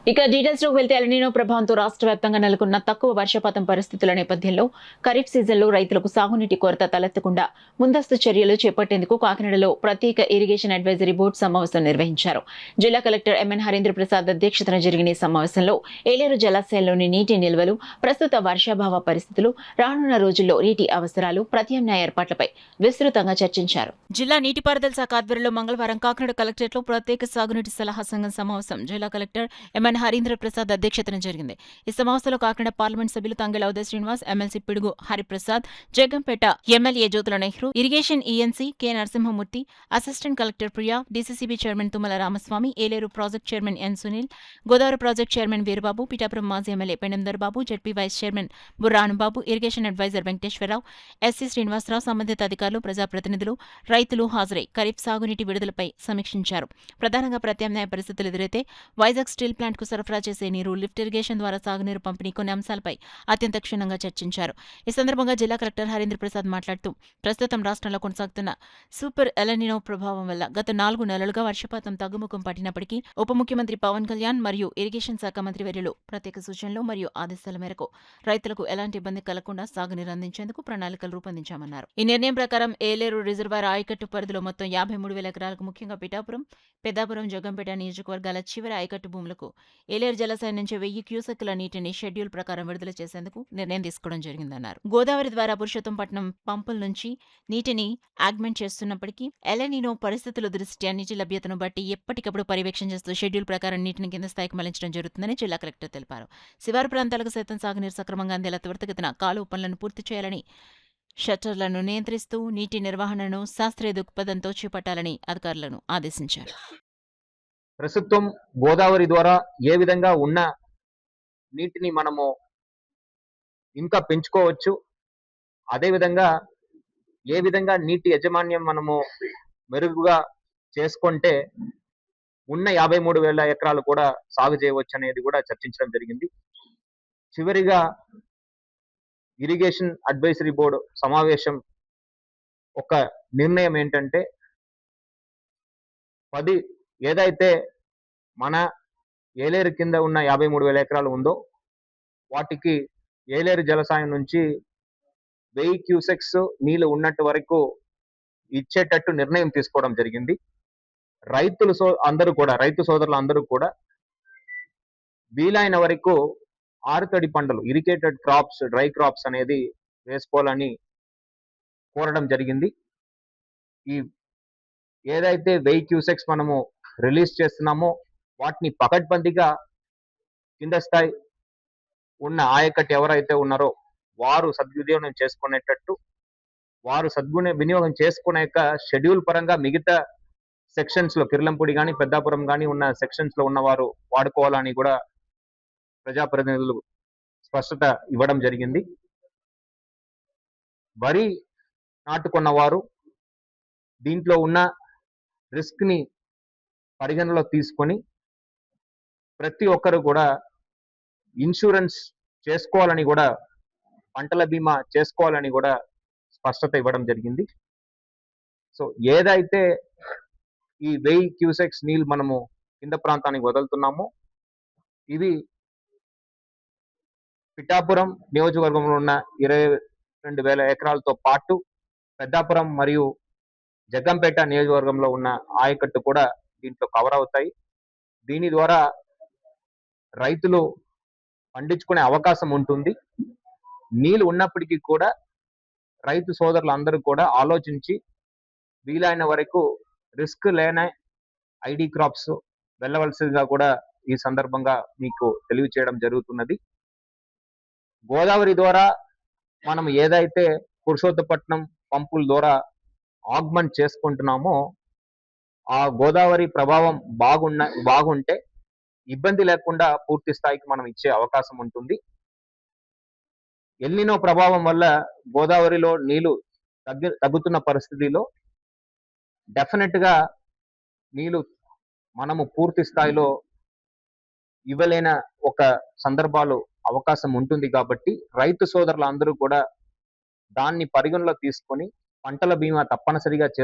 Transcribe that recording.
ఇక డీటెయిల్స్ లోకి వెళ్తే ఎల్నినో ప్రభావంతో రాష్ట్ర వ్యాప్తంగా నెలకొన్న తక్కువ వర్షపాతం పరిస్థితుల నేపథ్యంలో ఖరీఫ్ సీజన్లో రైతులకు సాగునీటి కొరత తలెత్తకుండా ముందస్తు చర్యలు చేపట్టేందుకు కాకినాడలో ప్రత్యేక ఇరిగేషన్ అడ్వైజరీ బోర్డు సమావేశం నిర్వహించారు. జిల్లా కలెక్టర్ ఎంఎన్ హరీంద్ర ప్రసాద్ అధ్యక్షతన జరిగిన ఈ సమావేశంలో ఏలేరు జలాశయంలోని నీటి నిల్వలు, ప్రస్తుత వర్షాభావ పరిస్థితులు, రానున్న రోజుల్లో నీటి అవసరాలు, ప్రత్యామ్నాయ ఏర్పాట్లపై విస్తృతంగా చర్చించారు. జిల్లా నీటిపారుదల శాఖ ఆధ్వర్యంలో మంగళవారం కాకినాడ కలెక్టరేట్లో ప్రత్యేక సాగునీటి సలహా సంఘం సమావేశం జిల్లా కలెక్టర్ ఎంఎన్ హరీంద్ర ప్రసాద్ అధ్యక్షతన జరిగింది. ఈ సమావేశంలో కాకినాడ పార్లమెంట్ సభ్యులు తంగెల ఉదయ Srinivas, MLC Pidugu Hariprasad, Jagampeta MLA Jyothula Nehru, irrigation ENC K Narasimhamurthy, assistant collector Priya, DCCB chairman Tummala Ramaswamy, Yeleru project chairman N Sunil, Godavari project chairman Veerababu, Pithapuram మాజీ MLA Pendender Babu, ZP vice chairman Burranubabu, irrigation adviser Venkateswararao, SC Srinivasarao, సంబంధిత అధికారులు, ప్రజాప్రతినిధులు, రైతులు హాజరై ఖరీఫ్ సాగునీటి విడుదలపై సమీక్షించారు. ప్రధానంగా ప్రత్యామ్నాయ పరిస్థితులు ఎదురైతే వైజాగ్ స్టీల్ ప్లాంట్కు సరఫరా చేసే నీరు, లిఫ్ట్ ఇరిగేషన్ ద్వారా సాగునీరు పంపిణీ కొన్ని అంశాలపై అత్యంత క్షుణ్ణంగా చర్చించారు. ఈ సందర్భంగా జిల్లా కలెక్టర్ హరీంద్ర ప్రసాద్ మాట్లాడుతూ ప్రస్తుతం రాష్ట్రంలో కొనసాగుతున్న సూపర్ ఎలనినో ప్రభావం వల్ల గత 4 నెలలుగా వర్షపాతం తగ్గుముఖం పట్టినప్పటికీ ఉప ముఖ్యమంత్రి పవన్ కళ్యాణ్ మరియు ఇరిగేషన్ శాఖ మంత్రి వర్యులు ప్రత్యేక సూచనలు మరియు ఆదేశాల మేరకు రైతులకు ఎలాంటి ఇబ్బంది కలగకుండా సాగునీరు అందించేందుకు ప్రణాళికలు రూపొందించామన్నారు. ఈ నిర్ణయం ప్రకారం ఏలేరు రిజర్వాయర్ ఆయకట్టు పరిధిలో మొత్తం 53,000 ఎకరాలకు, ముఖ్యంగా పిఠాపురం, పెద్దాపురం, జగంపేట నియోజకవర్గాల చివరి ఆయకట్టు భూములకు ఏలేరు జలాశయం నుంచి 1000 క్యూసెక్కుల నీటిని షెడ్యూల్ ప్రకారం విడుదల చేసేందుకు నిర్ణయం తీసుకోవడం జరిగిందన్నారు. గోదావరి ద్వారా పురుషోత్తంపట్నం పంపుల నుంచి నీటిని ఆగ్మెంట్ చేస్తున్నప్పటికీ ఎలనినో పరిస్థితుల దృష్ట్యా నీటి లభ్యతను బట్టి ఎప్పటికప్పుడు పర్యవేక్షణ చేస్తూ షెడ్యూల్ ప్రకారం నీటిని కింద స్థాయికి మళ్లించడం జరుగుతుందని జిల్లా కలెక్టర్ తెలిపారు. శివారు ప్రాంతాలకు సైతం సాగునీరు సక్రమంగా అందేలా త్వరితగతిన కాలువ పనులను పూర్తి చేయాలని, షట్టర్లను నియంత్రిస్తూ నీటి నిర్వహణను శాస్త్రీయ దృక్పథంతో చేపట్టాలని అధికారులను ఆదేశించారు. ప్రస్తుతం గోదావరి ద్వారా ఏ విధంగా ఉన్న నీటిని మనము ఇంకా పెంచుకోవచ్చు, అదేవిధంగా ఏ విధంగా నీటి యాజమాన్యం మనము మెరుగుగా చేసుకుంటే ఉన్న 53,000 ఎకరాలు కూడా సాగు చేయవచ్చు అనేది కూడా చర్చించడం జరిగింది. చివరిగా ఇరిగేషన్ అడ్వైజరీ బోర్డు సమావేశం ఒక నిర్ణయం ఏంటంటే ఏదైతే మన ఏలేరు కింద ఉన్న 53,000 ఎకరాలు ఉందో వాటికి ఏలేరు జలాశయం నుంచి 1000 క్యూసెక్స్ నీళ్లు ఉన్నట్టు వరకు ఇచ్చేటట్టు నిర్ణయం తీసుకోవడం జరిగింది. రైతు సోదరులు అందరూ కూడా వీలైన వరకు ఆరుతడి పంటలు, ఇరిగేటెడ్ క్రాప్స్, డ్రై క్రాప్స్ అనేది వేసుకోవాలని కోరడం జరిగింది. ఈ ఏదైతే 1000 క్యూసెక్స్ మనము రిలీజ్ చేస్తున్నామో వాటిని పకడ్బందీగా కింద స్థాయి ఉన్న ఆయకట్టు ఎవరైతే ఉన్నారో వారు సద్వినియోగం చేసుకునేటట్టు, వారు వినియోగం చేసుకునేక షెడ్యూల్ పరంగా మిగతా సెక్షన్స్ లో కిర్లంపూడి కానీ పెద్దాపురం కానీ ఉన్న సెక్షన్స్ లో ఉన్నవారు వాడుకోవాలని కూడా ప్రజాప్రతినిధులు స్పష్టత ఇవ్వడం జరిగింది. వరి నాటుకున్న వారు దీంట్లో ఉన్న రిస్క్ ని పరిగణలో తీసుకొని ప్రతి ఒక్కరు కూడా ఇన్సూరెన్స్ చేసుకోవాలని కూడా, పంటల బీమా చేసుకోవాలని కూడా స్పష్టత ఇవ్వడం జరిగింది. సో ఏదైతే ఈ 1000 క్యూసెక్స్ నీళ్ళు మనము కింద ప్రాంతానికి వదులుతున్నామో ఇవి పిఠాపురం నియోజకవర్గంలో ఉన్న 22,000 ఎకరాలతో పాటు పెద్దాపురం మరియు జగ్గంపేట నియోజకవర్గంలో ఉన్న ఆయకట్టు కూడా దీంట్లో కవర్ అవుతాయి. దీని ద్వారా రైతులు పండించుకునే అవకాశం ఉంటుంది. నీళ్ళు ఉన్నప్పటికీ కూడా రైతు సోదరులు అందరూ కూడా ఆలోచించి వీలైన వరకు రిస్క్ లేని ఐడి క్రాప్స్ వెళ్ళవలసిందిగా కూడా ఈ సందర్భంగా మీకు తెలియచేయడం జరుగుతున్నది. గోదావరి ద్వారా మనం ఏదైతే పురుషోత్తపట్నం పంపుల ద్వారా ఆగ్మెంట్ చేసుకుంటున్నామో ఆ గోదావరి ప్రభావం బాగుంటే ఇబ్బంది లేకుండా పూర్తి స్థాయికి మనం ఇచ్చే అవకాశం ఉంటుంది. ఎల్నినో ప్రభావం వల్ల గోదావరిలో నీళ్లు తగ్గుతున్న పరిస్థితిలో డెఫినెట్ గా నీళ్లు మనము పూర్తి స్థాయిలో ఇవ్వలేని ఒక సందర్భాలు అవకాశం ఉంటుంది. కాబట్టి రైతు సోదరులు అందరూ కూడా దాన్ని పరిగణలో తీసుకొని పంటల బీమా తప్పనిసరిగా